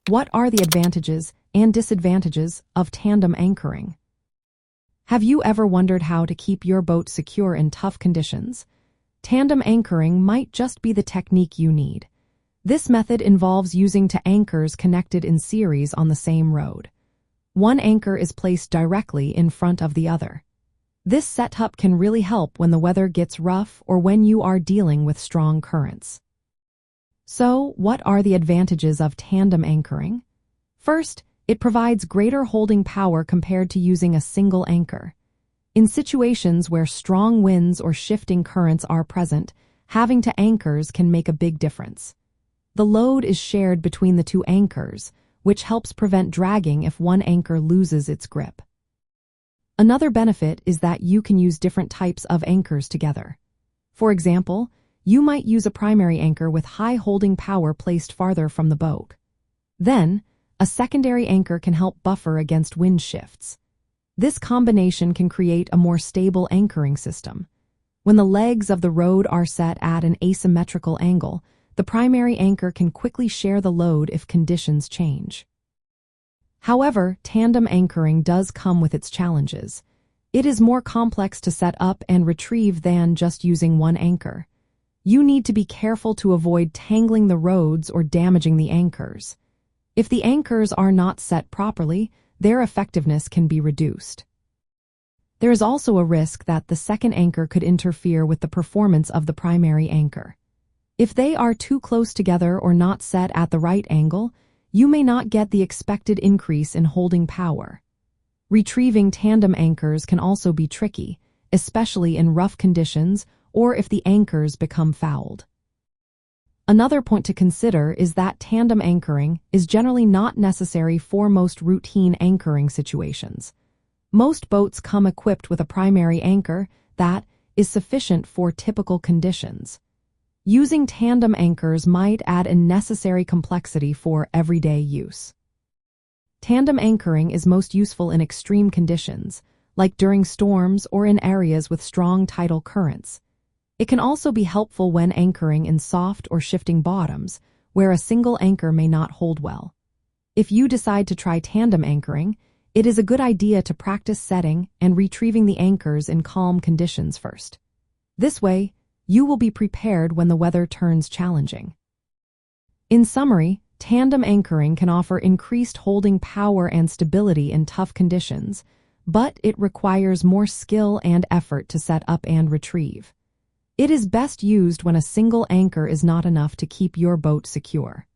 What are the advantages and disadvantages of tandem anchoring? Have you ever wondered how to keep your boat secure in tough conditions? Tandem anchoring might just be the technique you need. This method involves using two anchors connected in series on the same rod. One anchor is placed directly in front of the other. This setup can really help when the weather gets rough or when you are dealing with strong currents. So, what are the advantages of tandem anchoring? First, it provides greater holding power compared to using a single anchor. In situations where strong winds or shifting currents are present, having two anchors can make a big difference. The load is shared between the two anchors, which helps prevent dragging if one anchor loses its grip. Another benefit is that you can use different types of anchors together. For example, you might use a primary anchor with high holding power placed farther from the boat. Then, a secondary anchor can help buffer against wind shifts. This combination can create a more stable anchoring system. When the legs of the rod are set at an asymmetrical angle, the primary anchor can quickly share the load if conditions change. However, tandem anchoring does come with its challenges. It is more complex to set up and retrieve than just using one anchor. You need to be careful to avoid tangling the rods or damaging the anchors. If the anchors are not set properly, their effectiveness can be reduced. There is also a risk that the second anchor could interfere with the performance of the primary anchor. If they are too close together or not set at the right angle, you may not get the expected increase in holding power. Retrieving tandem anchors can also be tricky, especially in rough conditions or if the anchors become fouled. Another point to consider is that tandem anchoring is generally not necessary for most routine anchoring situations. Most boats come equipped with a primary anchor that is sufficient for typical conditions. Using tandem anchors might add unnecessary complexity for everyday use. Tandem anchoring is most useful in extreme conditions, like during storms or in areas with strong tidal currents. It can also be helpful when anchoring in soft or shifting bottoms, where a single anchor may not hold well. If you decide to try tandem anchoring, it is a good idea to practice setting and retrieving the anchors in calm conditions first. This way, you will be prepared when the weather turns challenging. In summary, tandem anchoring can offer increased holding power and stability in tough conditions, but it requires more skill and effort to set up and retrieve. It is best used when a single anchor is not enough to keep your boat secure.